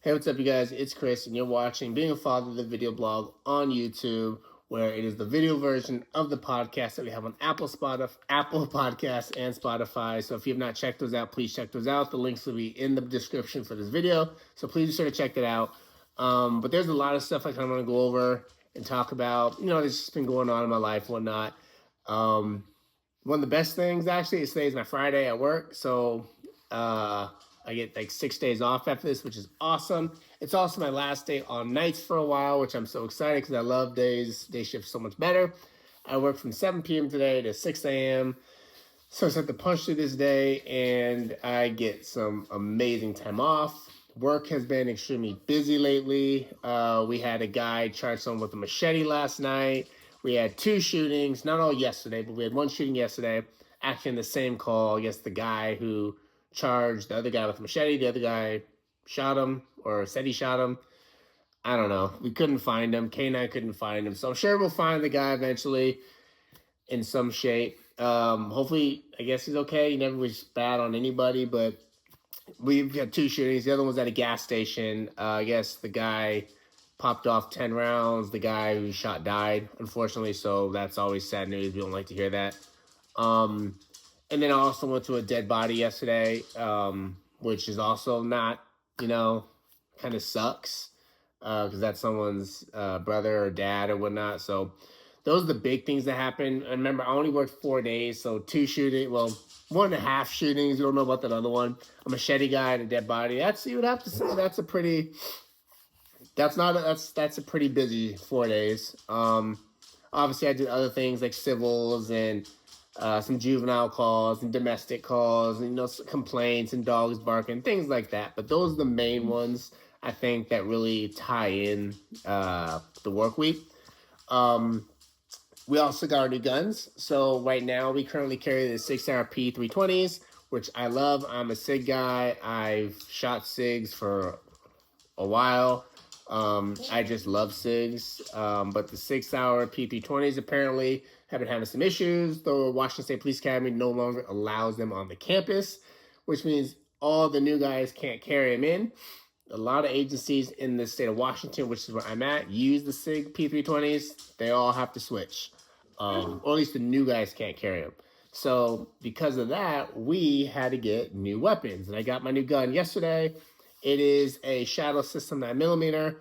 Hey, what's up, you guys? It's Chris, and you're watching Being a Father, the video blog on YouTube, where it is the video version of the podcast that we have on Apple Podcasts, and Spotify. So if you have not checked those out, please check those out. The links will be in the description for this video, so please be sure to check that out. But there's a lot of stuff I kind of want to go over and talk about. There's just been going on in my life, whatnot. One of the best things actually is today's my Friday at work, so I get like 6 days off after this, which is awesome. It's also my last day on nights for a while, which I'm so excited because I love day shifts so much better. I work from 7 p.m. today to 6 a.m. So I have to punch through this day, and I get some amazing time off. Work has been extremely busy lately. We had a guy charge someone with a machete last night. We had 2 shootings, not all yesterday, but we had 1 shooting yesterday. Actually, in the same call, I guess the guy who charged the other guy with a machete, the other guy shot him or said he shot him. I don't know. We couldn't find him. K9 couldn't find him. So I'm sure we'll find the guy eventually in some shape. Hopefully, I guess he's okay. He never was bad on anybody, but we've had 2 shootings. The other one was at a gas station. I guess the guy popped off 10 rounds. The guy who shot died, unfortunately. So that's always sad news. We don't like to hear that. And then I also went to a dead body yesterday, which is also not, kind of sucks because that's someone's brother or dad or whatnot. So those are the big things that happen. And remember, I only worked 4 days, so 2 shootings, well, 1.5 shootings. You don't know about that other one. A machete guy and a dead body. You would have to say that's a pretty busy 4 days. Obviously, I did other things like civils and some juvenile calls and domestic calls and complaints and dogs barking, things like that. But those are the main ones I think that really tie in the work week. We also got our new guns. So right now we currently carry the Sig Sauer P320s, which I love. I'm a Sig guy. I've shot Sigs for a while. I just love SIGs. But the Sig Sauer P320s apparently have been having some issues. The Washington State Police Academy no longer allows them on the campus, which means all the new guys can't carry them in. A lot of agencies in the state of Washington, which is where I'm at, use the SIG P320s. They all have to switch. Or at least the new guys can't carry them. So because of that, we had to get new weapons. And I got my new gun yesterday. It is a Shadow System 9mm.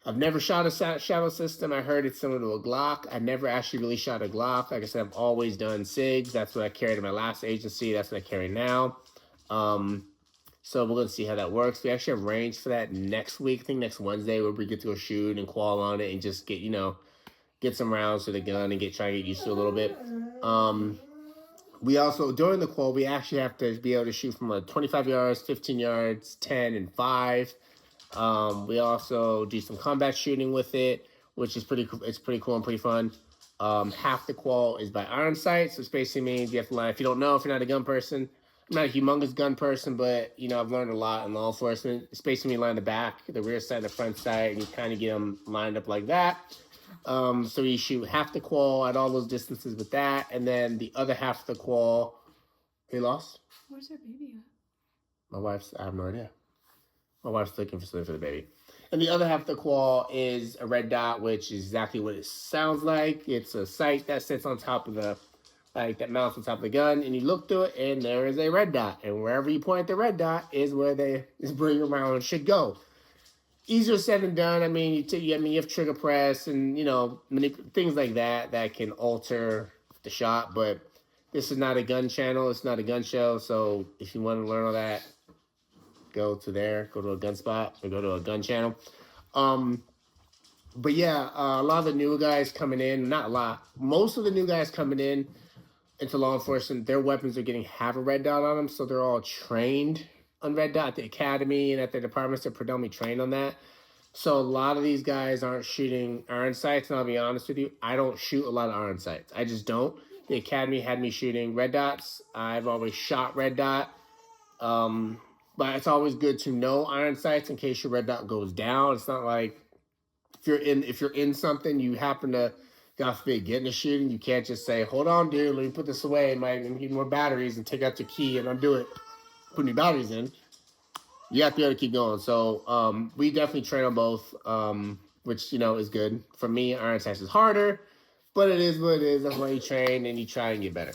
I've never shot a Shadow System. I heard it's similar to a Glock. I never actually really shot a Glock. Like I said, I've always done SIGs. That's what I carried in my last agency. That's what I carry now. So we're going to see how that works. We actually have range for that next week. I think next Wednesday, where we get to go shoot and qual on it and just get some rounds to the gun and try and get used to it a little bit. We also, during the qual, we actually have to be able to shoot from 25 yards, 15 yards, 10, and 5. We also do some combat shooting with it, which is pretty cool. It's pretty cool and pretty fun. Half the qual is by iron sights, which basically means you have to line. If you don't know, if you're not a gun person, I'm not a humongous gun person, but I've learned a lot in law enforcement. It's basically line the back, the rear side, the front side, and you kind of get them lined up like that. So you shoot half the qual at all those distances with that, and then the other half of the qual. He lost? Where's our baby at? I have no idea. My wife's looking for something for the baby. And the other half of the qual is a red dot, which is exactly what it sounds like. It's a sight that sits on top of that mounts on top of the gun, and you look through it, and there is a red dot. And wherever you point the red dot is where your round should go. Easier said than done. I mean, you have trigger press and things like that can alter the shot. But this is not a gun channel. It's not a gun show. So if you want to learn all that, go to a gun spot or go to a gun channel. But yeah, a lot of the new guys coming in, not a lot, most of the new guys coming in into law enforcement, their weapons are have a red dot on them. So they're all trained on red dot at the academy and at the departments. They're predominantly trained on that. So a lot of these guys aren't shooting iron sights. And I'll be honest with you, I don't shoot a lot of iron sights. I just don't. The academy had me shooting red dots. I've always shot red dot. But it's always good to know iron sights in case your red dot goes down. It's not like if you're in something, you happen to, God forbid, get in a shooting, you can't just say, hold on, dude, let me put this away and get more batteries and take out your key and undo it. Put new batteries in. you have to be able to keep going. So we definitely train on both, which is good. For me, iron sights is harder, but it is what it is. That's why you train and you try and get better.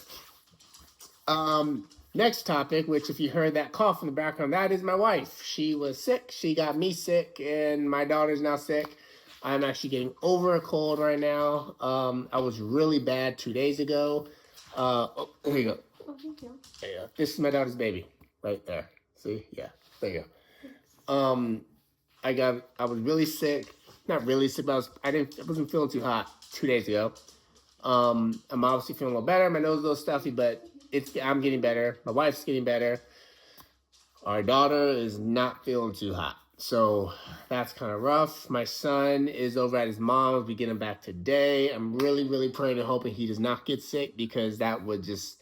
Next topic, which if you heard that cough in the background, that is my wife. She was sick. She got me sick, and my daughter's now sick. I'm actually getting over a cold right now. I was really bad 2 days ago. Here you go. Oh, thank you. There you go. This is my daughter's baby right there. See? Yeah. There you go. I was really sick. Not really sick, but I wasn't feeling too hot 2 days ago. I'm obviously feeling a little better. My nose is a little stuffy, but I'm getting better. My wife's getting better. Our daughter is not feeling too hot. So that's kind of rough. My son is over at his mom's. We get him back today. I'm really, really praying and hoping he does not get sick, because that would just...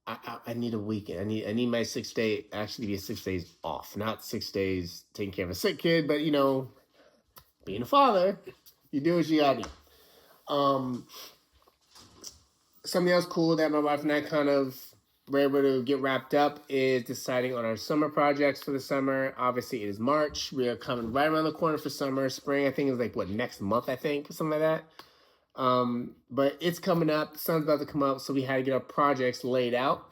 I need a weekend. I need my 6 day actually be 6 days off, not 6 days taking care of a sick kid. But being a father, you do what you gotta do. Something else cool that my wife and I kind of were able to get wrapped up is deciding on our summer projects for the summer. Obviously, it is March. We are coming right around the corner for summer. Spring, I think, is like next month, I think, or something like that. But it's coming up. The sun's about to come up, so we had to get our projects laid out.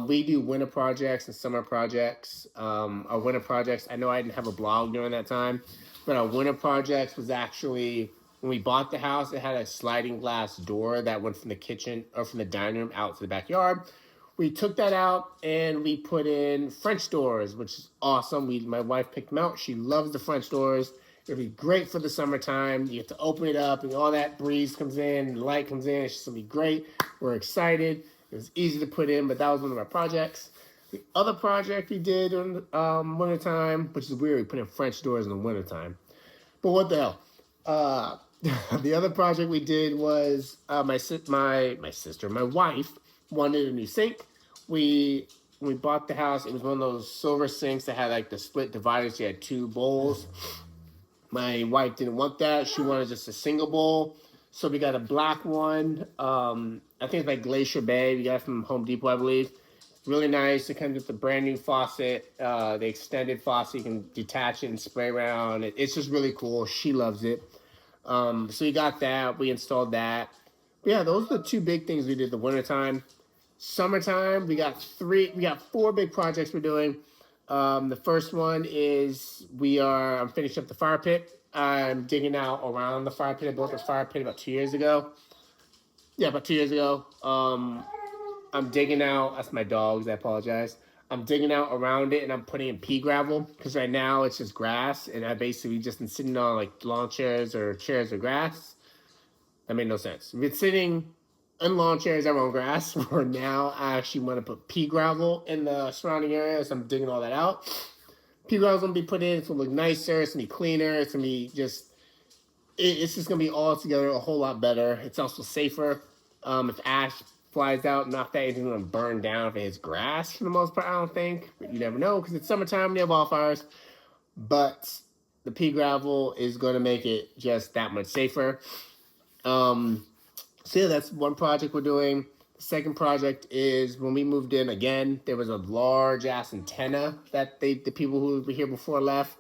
We do winter projects and summer projects. Our winter projects, I know I didn't have a blog during that time, but our winter projects was actually, when we bought the house, it had a sliding glass door that went from the kitchen or from the dining room out to the backyard. We took that out and we put in French doors, which is awesome. My wife picked them out. She loves the French doors. It'll be great for the summertime. You have to open it up and all that breeze comes in and light comes in. It's just going to be great. We're excited. It was easy to put in, but that was one of our projects. The other project we did in wintertime, which is weird, we put in French doors in the wintertime. But what the hell? The other project we did was my wife wanted a new sink. When we bought the house, it was one of those silver sinks that had like the split dividers. You had 2 bowls. My wife didn't want that. She wanted just a single bowl. So we got a black one. I think it's by Glacier Bay. We got it from Home Depot, I believe. Really nice. It comes with the brand new faucet, the extended faucet. You can detach it and spray around. It's just really cool. She loves it. So we got that. We installed that. But yeah, those are the 2 big things we did the wintertime. Summertime, we got 4 big projects we're doing. The first one is I'm finishing up the fire pit. I'm digging out around the fire pit. I built the fire pit about 2 years ago. Yeah, about 2 years ago. I'm digging out. That's my dogs. I apologize. I'm digging out around it and I'm putting in pea gravel, because right now it's just grass and I basically just been sitting on like lawn chairs or chairs or grass. That made no sense. We've been sitting in lawn chairs that were on grass. For now, I actually want to put pea gravel in the surrounding area, so I'm digging all that out. Pea gravel's gonna be put in. It's gonna look nicer. It's gonna be cleaner. It's gonna be it's just gonna be all together a whole lot better. It's also safer. If ash flies out, not that anything's gonna burn down if it hits grass for the most part. I don't think, but you never know, because it's summertime and you have wildfires. But the pea gravel is gonna make it just that much safer. So yeah, that's one project we're doing. The second project is when we moved in again, there was a large ass antenna that the people who were here before left.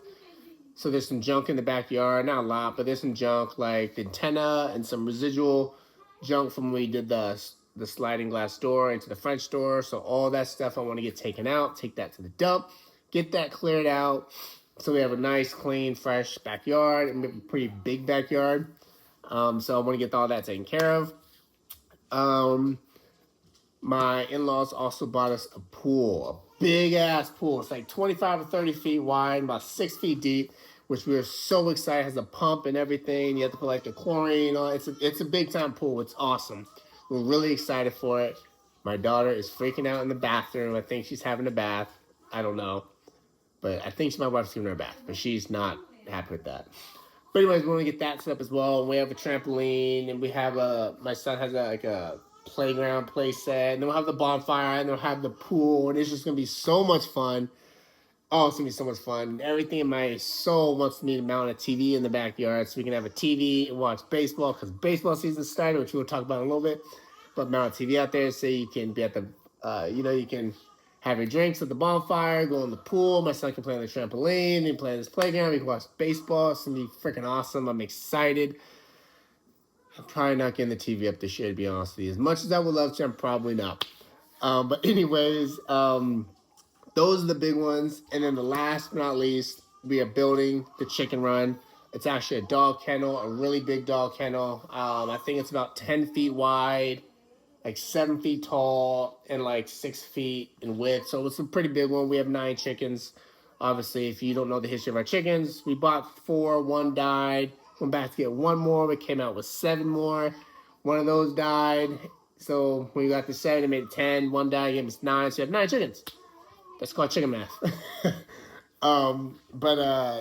So there's some junk in the backyard, not a lot, but there's some junk like the antenna and some residual junk from when we did the sliding glass door into the French door. So all that stuff I want to get taken out, take that to the dump, get that cleared out. So we have a nice, clean, fresh backyard and a pretty big backyard. So I want to get all that taken care of. My in-laws also bought us a pool, a big ass pool. It's like 25 to 30 feet wide, about 6 feet deep, which we are so excited. It has a pump and everything. You have to put like the chlorine on. It's a big time pool. It's awesome. We're really excited for it. My daughter is freaking out in the bathroom. I think she's having a bath. I don't know, but I think my wife's giving her a bath, but she's not happy with that. But anyways, we're gonna get that set up as well. We have a trampoline, and we have my son has a playground play set, and then we'll have the bonfire, and we'll have the pool, and it's just gonna be so much fun. Oh, it's gonna be so much fun. Everything in my soul wants me to mount a TV in the backyard so we can have a TV and watch baseball, because baseball season started, which we'll talk about in a little bit. But mount a TV out there so you can be at the, you can having drinks at the bonfire, go in the pool. My son can play on the trampoline. He can play on this playground. We can watch baseball. It's going to be freaking awesome. I'm excited. I'm probably not getting the TV up this year, to be honest with you. As much as I would love to, I'm probably not. But anyways, those are the big ones. And then the last but not least, we are building the chicken run. It's actually a dog kennel, a really big dog kennel. I think it's about 10 feet wide, like 7 feet tall, and like 6 feet in width. So it's a pretty big one. We have 9 chickens. Obviously, if you don't know the history of our chickens, we bought 4, 1 died. Went back to get 1 more. We came out with 7 more. 1 of those died. So when we got to 7, it made it 10. 1 died, gave us 9. So you have 9 chickens. That's called chicken math.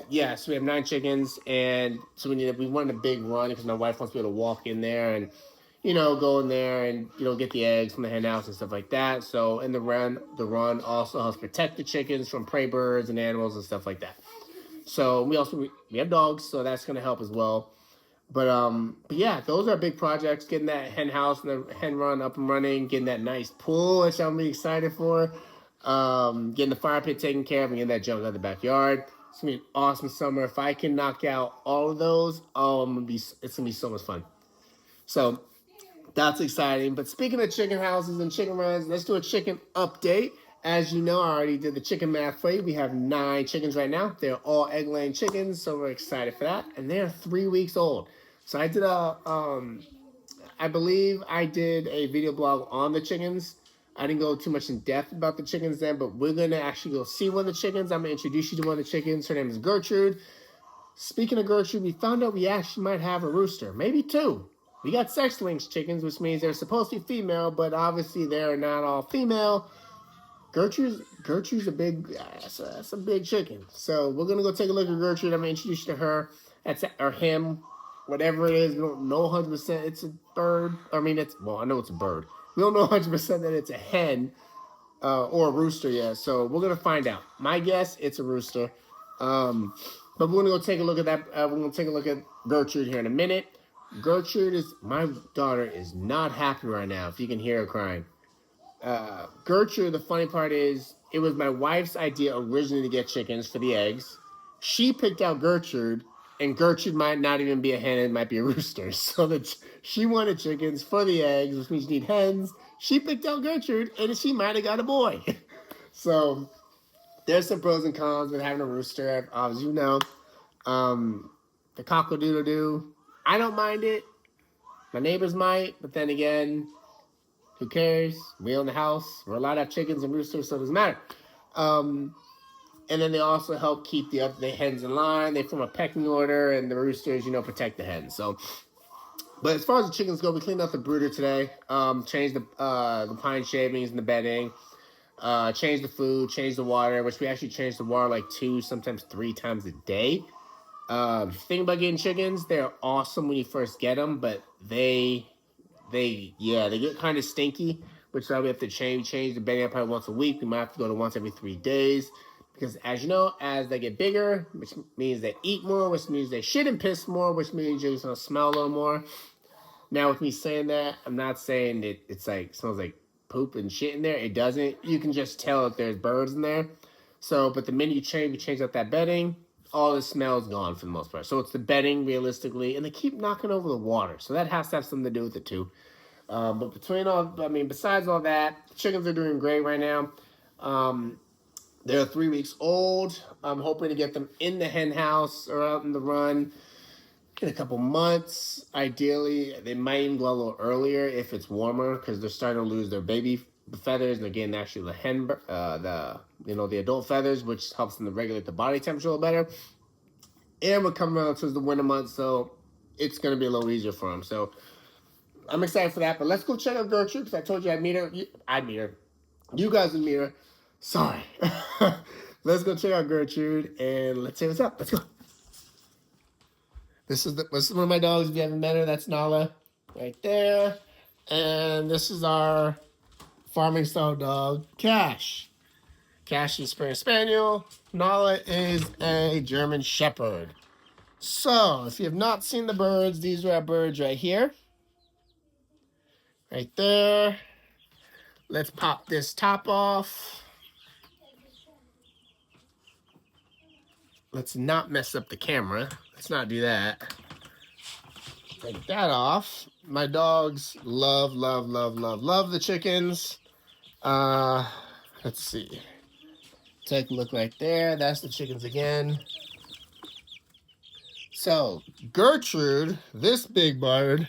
Yeah, so we have 9 chickens, and so we wanted a big run because my wife wants to be able to walk in there and, go in there and, get the eggs from the hen house and stuff like that. So in the run also helps protect the chickens from prey birds and animals and stuff like that. So we have dogs, so that's going to help as well. But yeah, those are big projects, getting that hen house and the hen run up and running, getting that nice pool, which I'm really excited for. Getting the fire pit taken care of and getting that junk out of the backyard. It's gonna be an awesome summer. If I can knock out all of those, it's gonna be so much fun. So that's exciting. But speaking of chicken houses and chicken runs, let's do a chicken update. As you know, I already did the chicken math for you. We have 9 chickens right now. They're all egg-laying chickens, so we're excited for that. And they're 3 weeks old. So I did I believe I did a video blog on the chickens. I didn't go too much in depth about the chickens then, but we're going to actually go see one of the chickens. I'm going to introduce you to one of the chickens. Her name is Gertrude. Speaking of Gertrude, we found out we actually might have a rooster, maybe 2. We got sex-linked chickens, which means they're supposed to be female, but obviously they're not all female. Gertrude's a big, that's a big chicken. So we're going to go take a look at Gertrude. I'm going to introduce you to her, or him, whatever it is. We don't know 100% it's a bird. I know it's a bird. We don't know 100% that it's a hen or a rooster yet, so we're going to find out. My guess, it's a rooster. But we're going to go take a look at that. We're going to take a look at Gertrude here in a minute. My daughter is not happy right now, if you can hear her crying. Gertrude, the funny part is, it was my wife's idea originally to get chickens for the eggs. She picked out Gertrude, and Gertrude might not even be a hen, it might be a rooster. So that she wanted chickens for the eggs, which means you need hens. She picked out Gertrude, and she might have got a boy. So there's some pros and cons with having a rooster, as you know. The cock-a-doodle-doo, I don't mind it. My neighbors might, but then again, who cares? We own the house. We're allowed to have chickens and roosters, so it doesn't matter. And then they also help keep the hens in line. They form a pecking order, and the roosters, protect the hens. So, but as far as the chickens go, we cleaned out the brooder today. Changed the pine shavings and the bedding. Changed the food, changed the water, which we actually changed the water like 2, sometimes 3 times a day. Thing about getting chickens, they're awesome when you first get them, but they get kind of stinky, which is why we have to change the bedding probably once a week. We might have to go to once every 3 days. Because as you know, as they get bigger, which means they eat more, which means they shit and piss more, which means you're going to smell a little more. Now, with me saying that, I'm not saying that it's like smells like poop and shit in there. It doesn't. You can just tell if there's birds in there. So, but the minute you change out that bedding, all the smell is gone for the most part. So it's the bedding, realistically, and they keep knocking over the water. So that has to have something to do with it too. But besides all that, chickens are doing great right now. They're 3 weeks old. I'm hoping to get them in the hen house or out in the run in a couple months. Ideally, they might even go a little earlier if it's warmer, because they're starting to lose their baby feathers and they're getting actually the adult feathers, which helps them to regulate the body temperature a little better. And we're coming around towards the winter months, so it's going to be a little easier for them. So I'm excited for that. But let's go check out Gertrude, because I told you I'd meet her. I'd meet her. You guys would meet her. Sorry. Let's go check out Gertrude and let's see what's up. Let's go. This is one of my dogs. If you haven't met her, that's Nala right there. And this is our farming style dog, Cash. Cash is a Springer Spaniel. Nala is a German Shepherd. So, if you have not seen the birds, these are our birds right here. Right there. Let's pop this top off. let's not mess up the camera. Let's not do that. Take that off. My dogs love the chickens. Let's see. Take a look right there. That's the chickens again. So Gertrude, this big bird,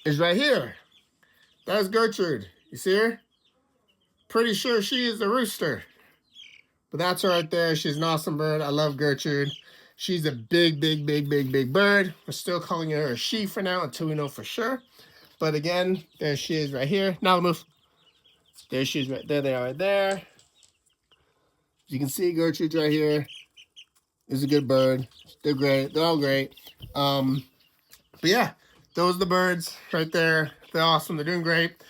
is right here. That's Gertrude. You see her? Pretty sure she is the rooster. But that's her right there. She's an awesome bird. I love Gertrude. She's a big bird. We're still calling her a she for now until we know for sure. But again, there she is right here. Now move. There she is right there. They are right there. You can see Gertrude's right here. Is a good bird. They're great. They're all great. But yeah, those are the birds right there. They're awesome. They're doing great.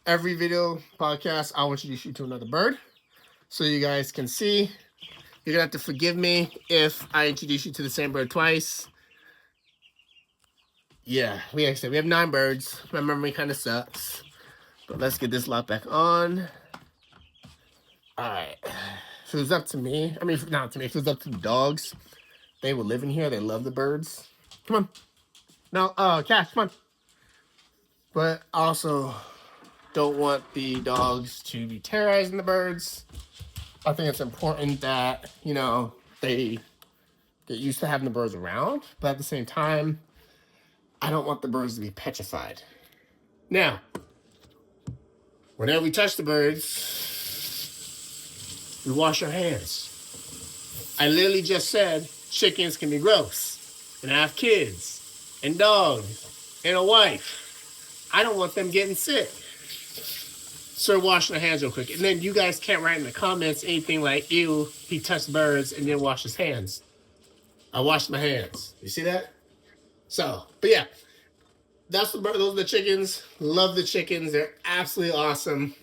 Every video podcast, I'll introduce you to another bird so you guys can see. You're going to have to forgive me if I introduce you to the same bird twice. Yeah, we have 9 birds. My memory kind of sucks. But let's get this lock back on. All right. If it was up to me, not to me, if it was up to the dogs, they would live in here. They love the birds. Come on. No, Cash, come on. But also don't want the dogs to be terrorizing the birds. I think it's important that, you know, they get used to having the birds around. But at the same time, I don't want the birds to be petrified. Now, whenever we touch the birds, we wash our hands. I literally just said chickens can be gross. And I have kids and dogs and a wife. I don't want them getting sick. So washing their hands real quick. And then you guys can't write in the comments anything like, ew, he touched birds and didn't wash his hands. I washed my hands. You see that? So, but yeah. Those are the chickens. Love the chickens. They're absolutely awesome.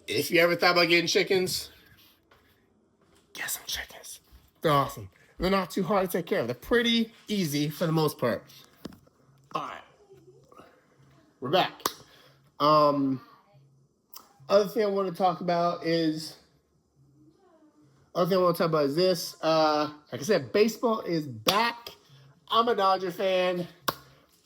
If you ever thought about getting chickens, get some chickens. They're awesome. They're not too hard to take care of. They're pretty easy for the most part. All right. We're back. Other thing I want to talk about is this. Like I said, baseball is back. I'm a Dodger fan.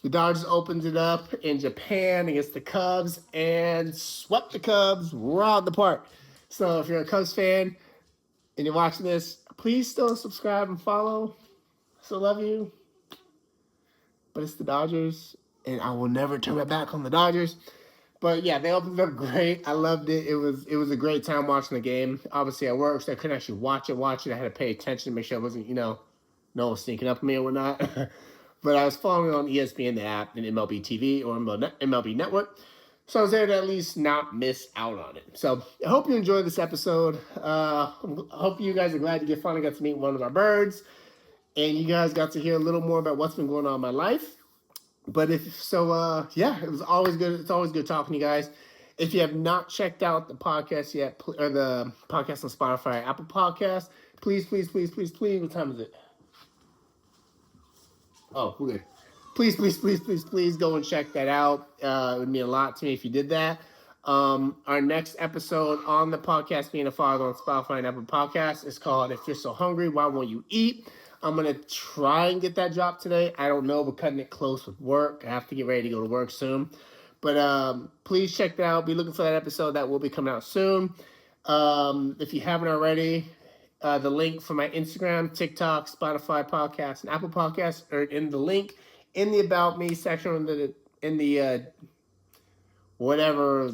The Dodgers opened it up in Japan against the Cubs and swept the Cubs right in the park. So if you're a Cubs fan and you're watching this, please still subscribe and follow. Still love you. But it's the Dodgers, and I will never turn my back on the Dodgers. But yeah, they opened up great. I loved it. It was a great time watching the game. Obviously, I worked, so I couldn't actually watch it. I had to pay attention to make sure I wasn't, no one sneaking up on me or whatnot. But I was following on ESPN, the app, and MLB TV or MLB Network. So I was there to at least not miss out on it. So I hope you enjoyed this episode. I hope you guys are glad you finally got to meet one of our birds. And you guys got to hear a little more about what's been going on in my life. But if so, yeah, it was always good. It's always good talking to you guys. If you have not checked out the podcast yet, or the podcast on Spotify, Apple Podcasts, please. What time is it? Oh, we're good. Please go and check that out. It would mean a lot to me if you did that. Our next episode on the podcast, Being a Father, on Spotify and Apple Podcasts, is called If You're So Hungry, Why Won't You Eat? I'm going to try and get that dropped today. I don't know. We're cutting it close with work. I have to get ready to go to work soon. But please check that out. Be looking for that episode. That will be coming out soon. If you haven't already, the link for my Instagram, TikTok, Spotify podcast, and Apple Podcasts are in the link in the About Me section, in the whatever,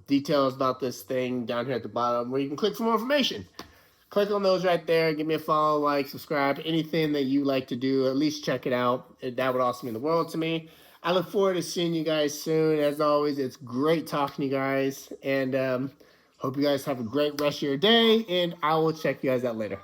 details about this thing down here at the bottom, where you can click for more information. Click on those right there. Give me a follow, like, subscribe. Anything that you like to do, at least check it out. That would also mean the world to me. I look forward to seeing you guys soon. As always, it's great talking to you guys. And hope you guys have a great rest of your day. And I will check you guys out later.